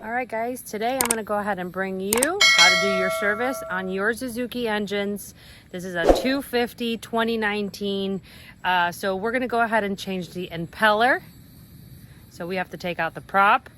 All right guys, today I'm going to go ahead and bring you how to do your service on your Suzuki engines. This is a 250 2019. So we're going to go ahead and change the impeller. So we have to take out the prop.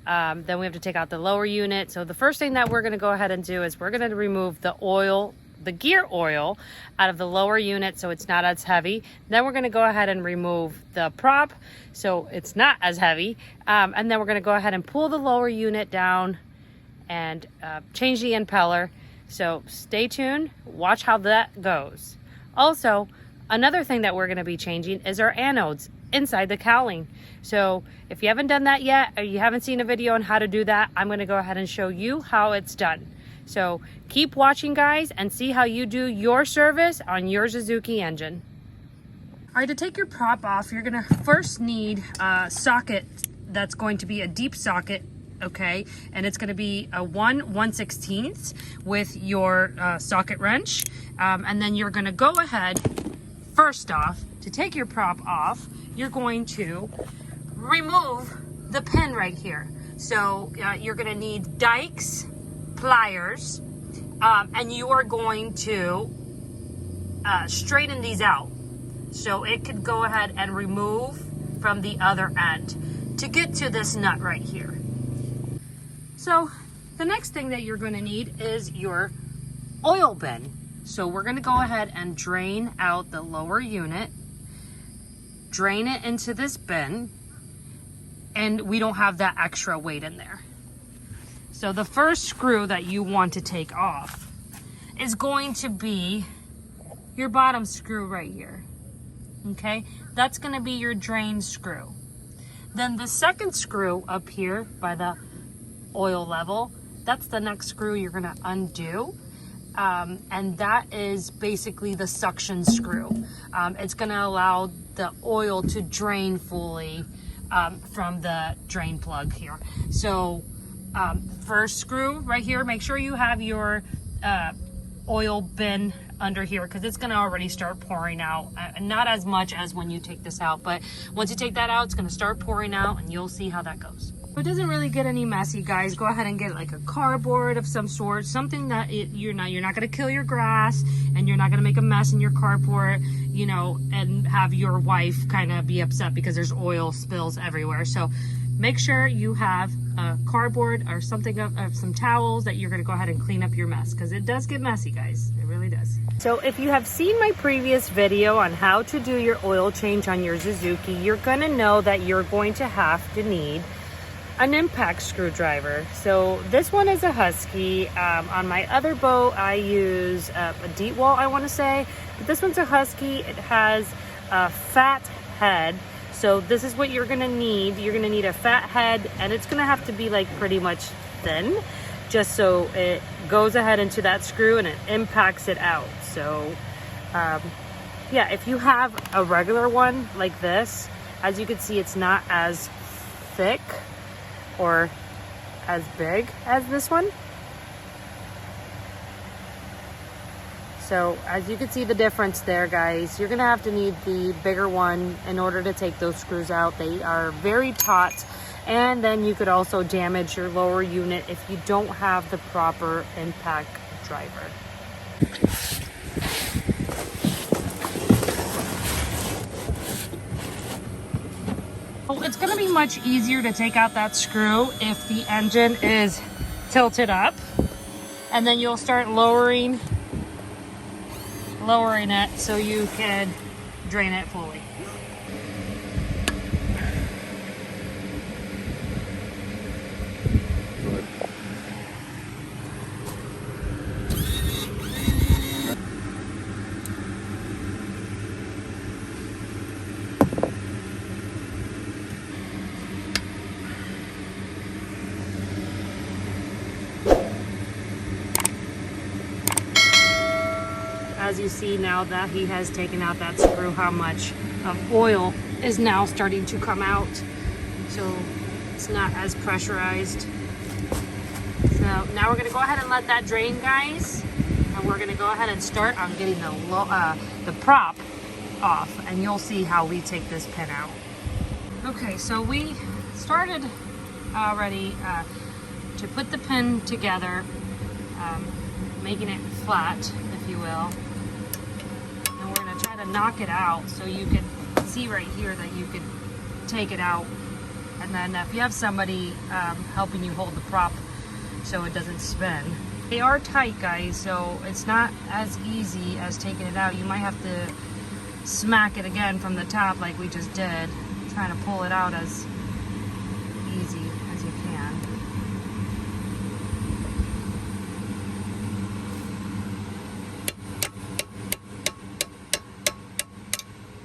Then we have to take out the lower unit. So the first thing that we're going to go ahead and do is we're going to remove the oil, the gear oil out of the lower unit so it's not as heavy. Then we're going to go ahead and remove the prop so it's not as heavy. And then we're going to go ahead and pull the lower unit down and change the impeller. So stay tuned, watch how that goes. Also, another thing that we're going to be changing is our anodes inside the cowling. So if you haven't done that yet, or you haven't seen a video on how to do that, I'm going to go ahead and show you how it's done. So keep watching guys and see how you do your service on your Suzuki engine. All right, to take your prop off, you're gonna first need a socket that's going to be a deep socket, okay? And it's gonna be a 1/1/16 with your socket wrench. And then you're gonna go ahead, first off, to take your prop off, you're going to remove the pin right here. So you're gonna need dikes, pliers, and you are going to straighten these out so it could go ahead and remove from the other end to get to this nut right here. So the next thing that you're going to need is your oil bin. So we're going to go ahead and drain out the lower unit, drain it into this bin, and we don't have that extra weight in there. So the first screw that you want to take off is going to be your bottom screw right here. Okay, that's going to be your drain screw. Then the second screw up here by the oil level, that's the next screw you're going to undo. And that is basically the suction screw. It's going to allow the oil to drain fully from the drain plug here. So first screw right here, make sure you have your oil bin under here because it's going to already start pouring out. Not as much as when you take this out, but once you take that out, it's going to start pouring out and you'll see how that goes. If it doesn't really get any messy, guys, go ahead and get like a cardboard of some sort, something that you're not going to kill your grass and you're not going to make a mess in your carport, you know, and have your wife kind of be upset because there's oil spills everywhere. So make sure you have a cardboard or something of some towels that you're going to go ahead and clean up your mess because it does get messy, guys. It really does. So if you have seen my previous video on how to do your oil change on your Suzuki, you're going to know that you're going to have to need an impact screwdriver. So this one is a Husky. On my other boat, I use a deep wall, I want to say, but this one's a Husky. It has a fat head. So this is what you're gonna need. You're gonna need a fat head, and it's gonna have to be like pretty much thin, just so it goes ahead into that screw and it impacts it out. So yeah, if you have a regular one like this, as you can see, it's not as thick or as big as this one. So as you can see the difference there, guys, you're gonna have to need the bigger one in order to take those screws out. They are very taut, and then you could also damage your lower unit if you don't have the proper impact driver. It's gonna be much easier to take out that screw if the engine is tilted up, and then you'll start lowering it so you can drain it fully. As you see now that he has taken out that screw, how much of oil is now starting to come out. So it's not as pressurized. So now we're going to go ahead and let that drain, guys. And we're going to go ahead and start on getting the prop off. And you'll see how we take this pin out. Okay, so we started already to put the pin together, making it flat, if you will. And we're gonna try to knock it out so you can see right here that you can take it out. And then if you have somebody helping you hold the prop so it doesn't spin. They are tight, guys, so it's not as easy as taking it out. You might have to smack it again from the top like we just did, trying to pull it out as easy as you can.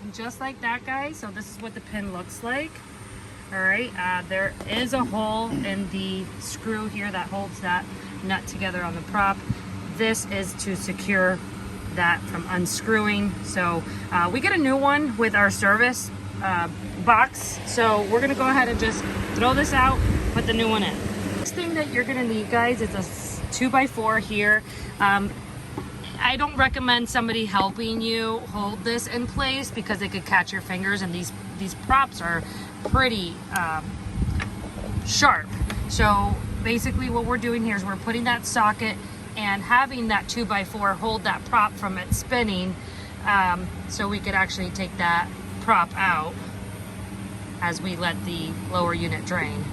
And just like that, guys, so this is what the pin looks like. All right, there is a hole in the screw here that holds that nut together on the prop. This is to secure that from unscrewing. So we get a new one with our service box. So we're gonna go ahead and just throw this out, put the new one in. Next thing that you're gonna need, guys, is a 2x4 here. I don't recommend somebody helping you hold this in place because it could catch your fingers, and these props are pretty sharp. So basically what we're doing here is we're putting that socket and having that 2x4 hold that prop from it spinning, so we could actually take that prop out as we let the lower unit drain.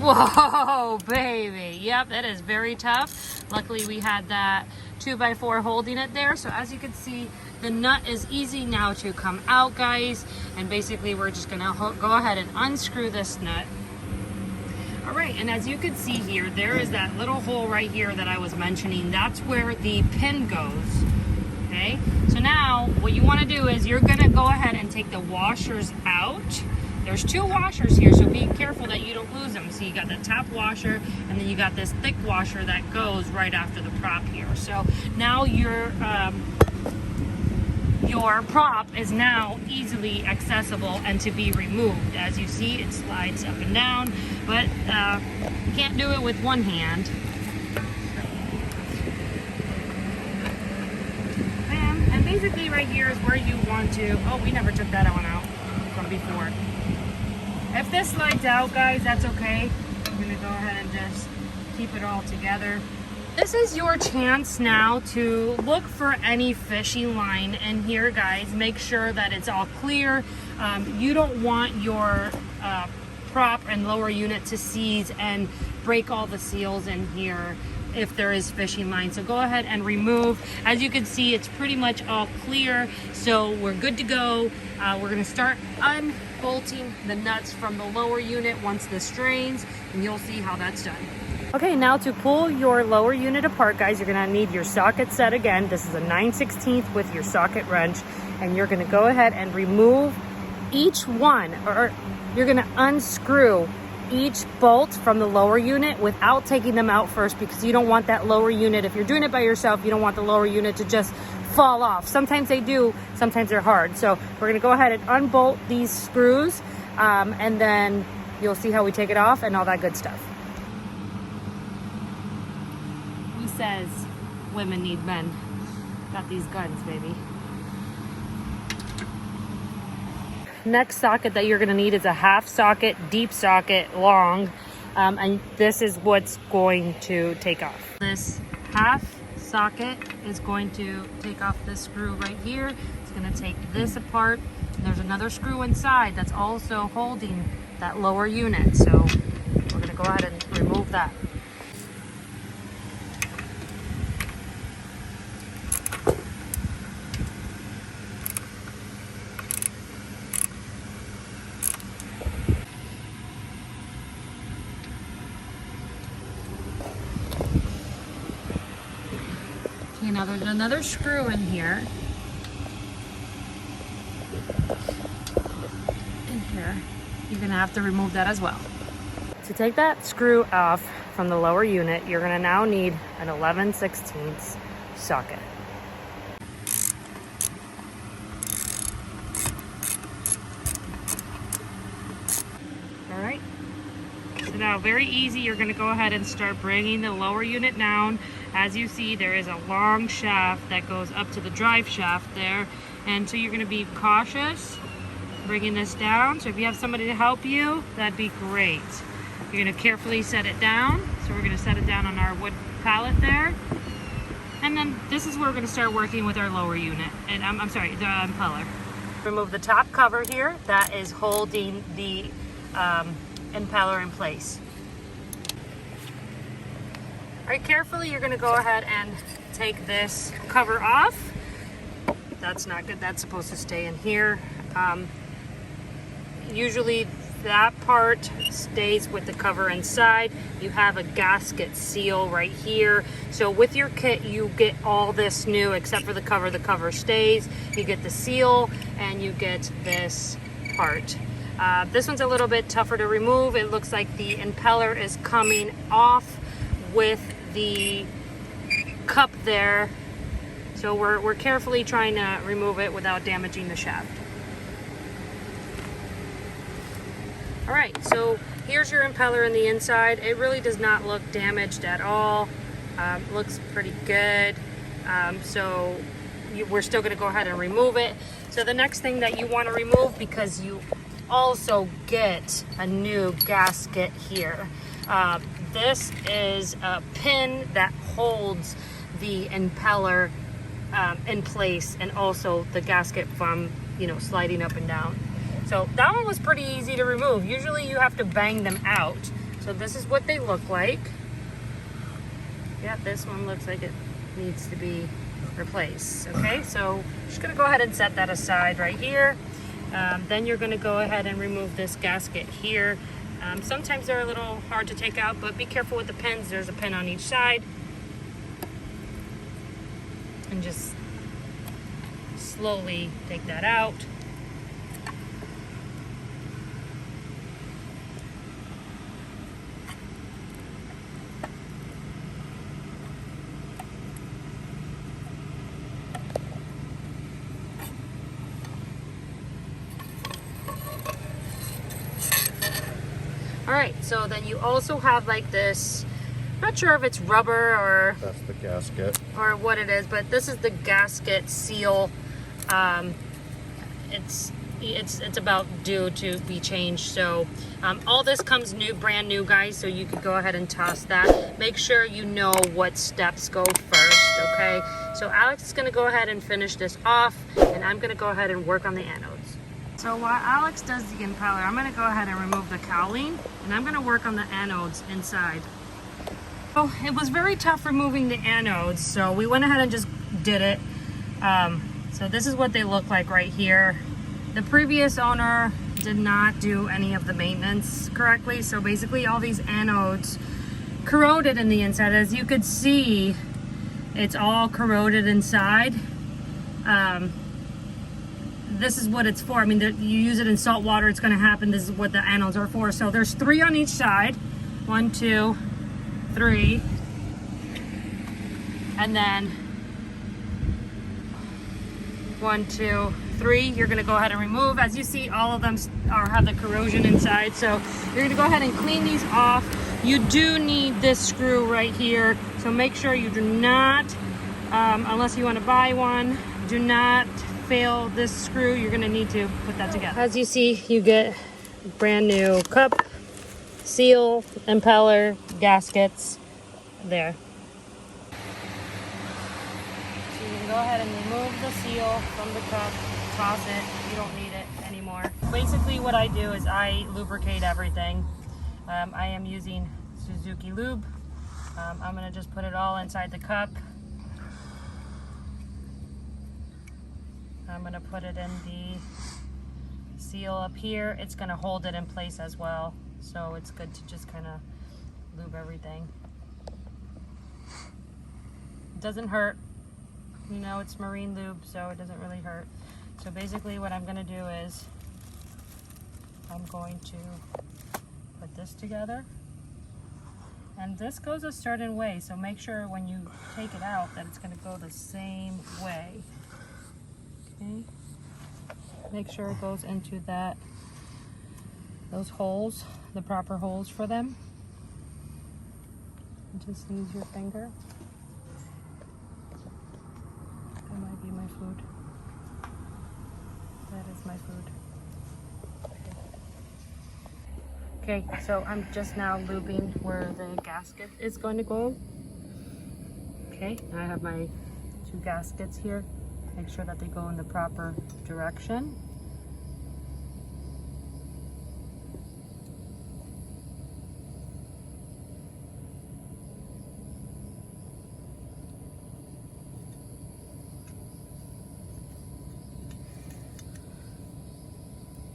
Whoa, baby. Yep, that is very tough. Luckily we had that 2x4 holding it there. So as you can see, the nut is easy now to come out, guys. And basically we're just gonna go ahead and unscrew this nut. All right, and as you can see here, there is that little hole right here that I was mentioning. That's where the pin goes, okay? So now what you wanna do is you're gonna go ahead and take the washers out. There's two washers here, so be careful that you don't lose them. So you got the top washer, and then you got this thick washer that goes right after the prop here. So now your prop is now easily accessible and to be removed. As you see, it slides up and down, but you can't do it with one hand. And basically right here is where you want to, oh, we never took that one out from before. If this slides out, guys, that's okay. I'm gonna go ahead and just keep it all together. This is your chance now to look for any fishing line in here, guys. Make sure that it's all clear. You don't want your prop and lower unit to seize and break all the seals in here if there is fishing line. So go ahead and remove. As you can see, it's pretty much all clear. So we're good to go. We're gonna start unbolting the nuts from the lower unit once this drains, and you'll see how that's done. Okay, now to pull your lower unit apart, guys, you're gonna need your socket set again. This is a 9/16 with your socket wrench, and you're gonna go ahead and remove each one, or you're gonna unscrew each bolt from the lower unit without taking them out first, because you don't want that lower unit, if you're doing it by yourself, you don't want the lower unit to just fall off. Sometimes they do, sometimes they're hard. So we're gonna go ahead and unbolt these screws, and then you'll see how we take it off and all that good stuff. Who says women need men? Got these guns, baby. Next socket that you're gonna need is a half socket, deep socket, long, and this is what's going to take off. This half socket is going to take off this screw right here. It's gonna take this apart, and there's another screw inside that's also holding that lower unit. So we're gonna go ahead and remove that. Okay, now there's another screw in here. In here. You're gonna have to remove that as well. To take that screw off from the lower unit, you're gonna now need an 11/16 socket. All right. So now, very easy, you're gonna go ahead and start bringing the lower unit down. As you see, there is a long shaft that goes up to the drive shaft there. And so you're gonna be cautious bringing this down. So if you have somebody to help you, that'd be great. You're going to carefully set it down. So we're going to set it down on our wood pallet there. And then this is where we're going to start working with our lower unit. And I'm sorry, the impeller. Remove the top cover here that is holding the impeller in place. All right, carefully you're going to go ahead and take this cover off. That's not good. That's supposed to stay in here. Usually that part stays with the cover inside. You have a gasket seal right here. So with your kit, you get all this new except for the cover. The cover stays. You get the seal and you get this part. This one's a little bit tougher to remove. It looks like the impeller is coming off with the cup there. So we're carefully trying to remove it without damaging the shaft. All right, so here's your impeller in the inside. It really does not look damaged at all. Looks pretty good. We're still gonna go ahead and remove it. So the next thing that you wanna remove, because you also get a new gasket here. This is a pin that holds the impeller in place, and also the gasket from, sliding up and down. So that one was pretty easy to remove. Usually you have to bang them out. So this is what they look like. Yeah, this one looks like it needs to be replaced. Okay, so I'm just gonna go ahead and set that aside right here. Then you're gonna go ahead and remove this gasket here. Sometimes they're a little hard to take out, but be careful with the pins. There's a pin on each side. And just slowly take that out. All right, so then you also have like this, not sure if it's rubber or... That's the gasket. Or what it is, but this is the gasket seal. It's about due to be changed. So all this comes brand new, guys, so you could go ahead and toss that. Make sure you know what steps go first, okay? So Alex is gonna go ahead and finish this off, and I'm gonna go ahead and work on the anodes. So while Alex does the impeller, I'm gonna go ahead and remove the cowling, and I'm gonna work on the anodes inside. So it was very tough removing the anodes, so we went ahead and just did it. So this is what they look like right here. The previous owner did not do any of the maintenance correctly, so basically all these anodes corroded in the inside. As you could see, it's all corroded inside. This is what it's for. I mean, you use it in salt water, it's gonna happen. This is what the anodes are for. So there's 3 on each side. 1, 2, 3. And then 1, 2, 3. You're gonna go ahead and remove. As you see, all of them have the corrosion inside. So you're gonna go ahead and clean these off. You do need this screw right here. So make sure you do not, unless you wanna buy one, do not fail this screw. You're gonna need to put that together. As you see, you get brand new cup, seal, impeller, gaskets there. So you can go ahead and remove the seal from the cup, toss it. You don't need it anymore. Basically what I do is I lubricate everything. I am using Suzuki lube. I'm gonna just put it all inside the cup. I'm gonna put it in the seal up here. It's gonna hold it in place as well. So it's good to just kind of lube everything. It doesn't hurt. It's marine lube, so it doesn't really hurt. So basically what I'm gonna do is I'm going to put this together. And this goes a certain way, so make sure when you take it out that it's gonna go the same way. Okay, make sure it goes into those holes, the proper holes for them. Just use your finger. That might be my food. That is my food. Okay, so I'm just now lubing where the gasket is going to go. Okay, I have my 2 gaskets here. Make sure that they go in the proper direction.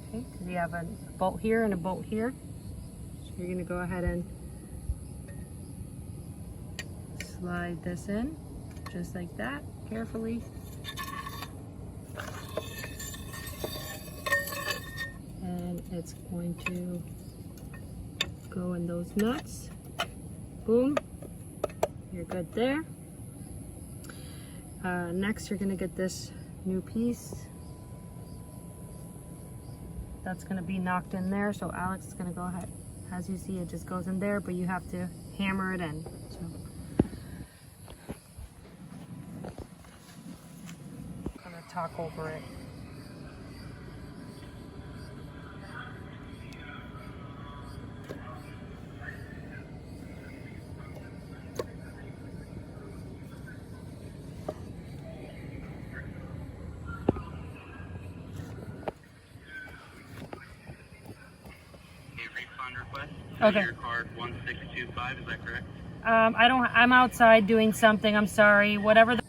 Okay, because you have a bolt here and a bolt here. So you're going to go ahead and slide this in just like that, carefully. And it's going to go in those nuts. Boom. You're good there. Next, you're going to get this new piece. That's going to be knocked in there. So Alex is going to go ahead. As you see, it just goes in there, but you have to hammer it in. So I'm going to talk over it. Okay. Your card 1625, is that correct? I'm outside doing something. I'm sorry. Whatever the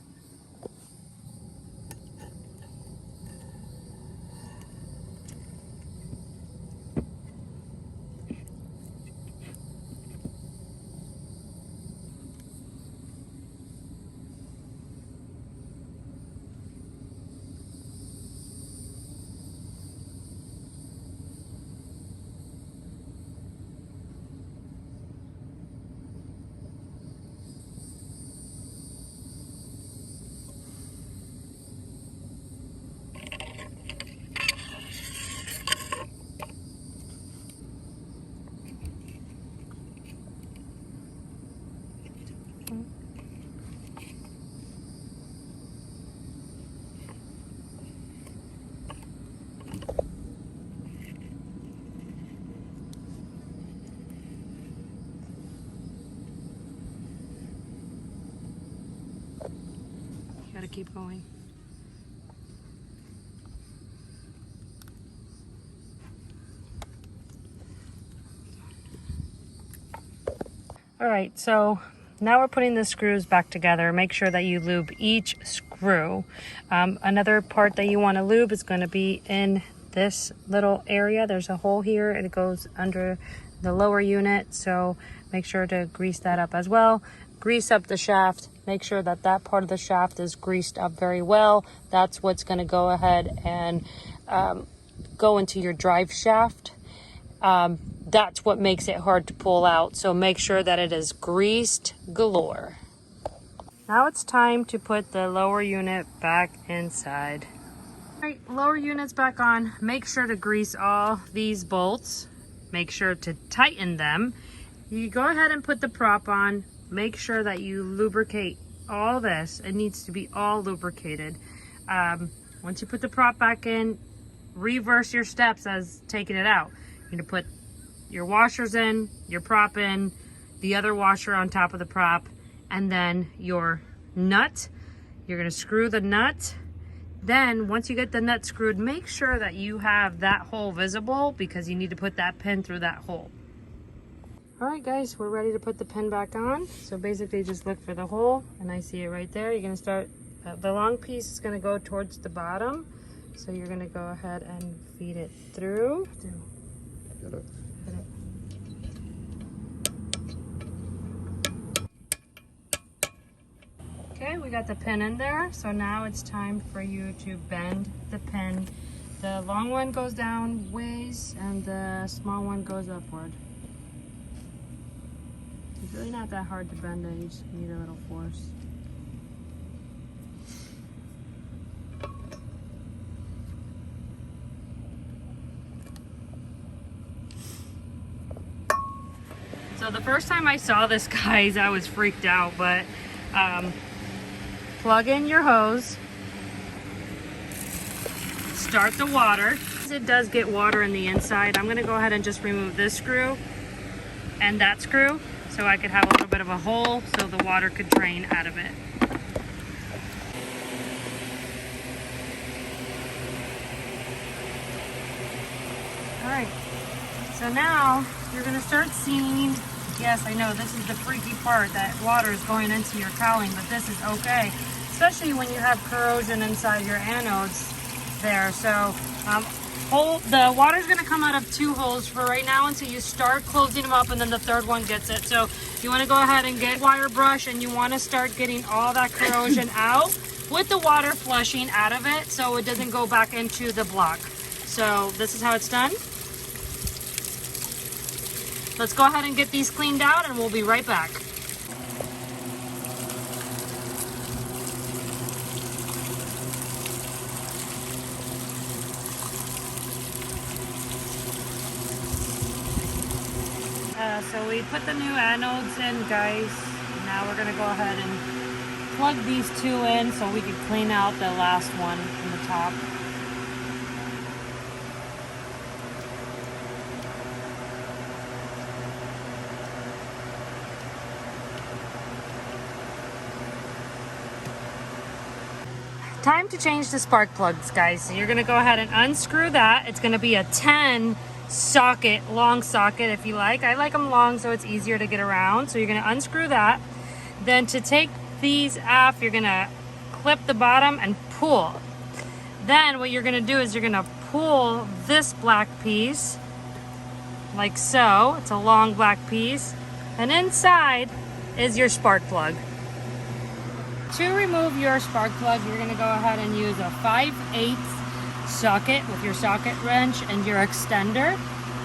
gotta keep going. All right, so now we're putting the screws back together. Make sure that you lube each screw. Another part that you want to lube is going to be in this little area. There's a hole here and it goes under the lower unit, so make sure to grease that up as well. Grease up the shaft. Make sure that that part of the shaft is greased up very well. That's what's going to go ahead and go into your drive shaft. That's what makes it hard to pull out, so make sure that it is greased galore. Now it's time to put the lower unit back inside. All right, lower unit's back on. Make sure to grease all these bolts. Make sure to tighten them. You go ahead and put the prop on. Make sure that you lubricate all this. It needs to be all lubricated. Once you put the prop back in, reverse your steps as taking it out. You're gonna put your washers in, your prop in, the other washer on top of the prop, and then your nut. You're gonna screw the nut. Then once you get the nut screwed, make sure that you have that hole visible because you need to put that pin through that hole. All right guys, we're ready to put the pin back on. So basically just look for the hole, and I see it right there. You're gonna start, the long piece is gonna go towards the bottom. So you're gonna go ahead and feed it through. Get it. Okay, we got the pin in there. So now it's time for you to bend the pin. The long one goes down ways and the small one goes upward. It's really not that hard to bend it, you just need a little force. So the first time I saw this, guys, I was freaked out, but plug in your hose, start the water. It does get water in the inside. I'm gonna go ahead and just remove this screw and that screw so I could have a little bit of a hole so the water could drain out of it. All right, so now you're gonna start seeing, yes, I know this is the freaky part, that water is going into your cowling, but this is okay, especially when you have corrosion inside your anodes there. So the water's gonna come out of 2 holes for right now until you start closing them up, and then the third one gets it. So you wanna go ahead and get a wire brush, and you wanna start getting all that corrosion out with the water flushing out of it so it doesn't go back into the block. So this is how it's done. Let's go ahead and get these cleaned out, and we'll be right back. So we put the new anodes in, guys. Now we're gonna go ahead and plug these 2 in so we can clean out the last one from the top. Time to change the spark plugs, guys. So you're gonna go ahead and unscrew that. It's gonna be a 10 socket, long socket if you like. I like them long so it's easier to get around. So you're gonna unscrew that. Then to take these off, you're gonna clip the bottom and pull. Then what you're gonna do is you're gonna pull this black piece like so. It's a long black piece. And inside is your spark plug. To remove your spark plug, you're gonna go ahead and use a 5/8 socket with your socket wrench and your extender.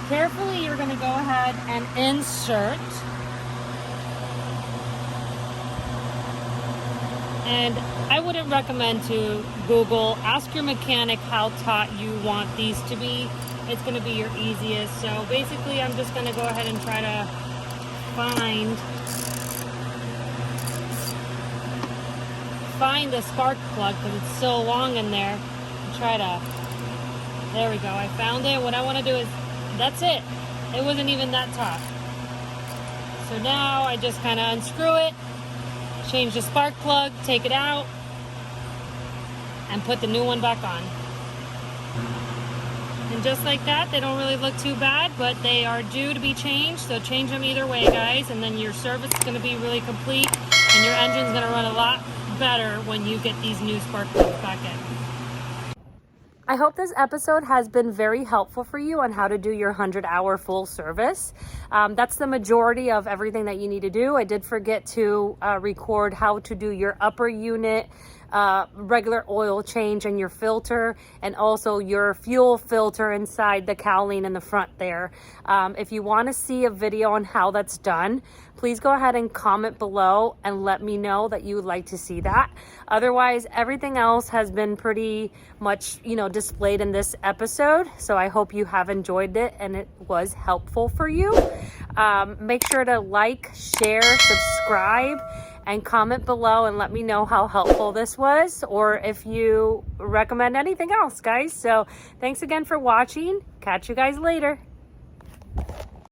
Carefully, you're gonna go ahead and insert. And I wouldn't recommend to Google. Ask your mechanic how taut you want these to be. It's gonna be your easiest. So basically, I'm just gonna go ahead and try to find the spark plug because it's so long in there. There we go, I found it. What I want to do is, that's it. It wasn't even that taut. So now I just kind of unscrew it, change the spark plug, take it out, and put the new one back on. And just like that, they don't really look too bad, but they are due to be changed. So change them either way, guys, and then your service is going to be really complete, and your engine's going to run a lot better when you get these new spark plugs back in. I hope this episode has been very helpful for you on how to do your 100-hour full service. That's the majority of everything that you need to do. I did forget to record how to do your upper unit, regular oil change and your filter, and also your fuel filter inside the cowling in the front there. If you want to see a video on how that's done, please go ahead and comment below and let me know that you would like to see that. Otherwise, everything else has been pretty much, displayed in this episode. So I hope you have enjoyed it and it was helpful for you. Make sure to like, share, subscribe, and comment below and let me know how helpful this was, or if you recommend anything else, guys. So thanks again for watching. Catch you guys later.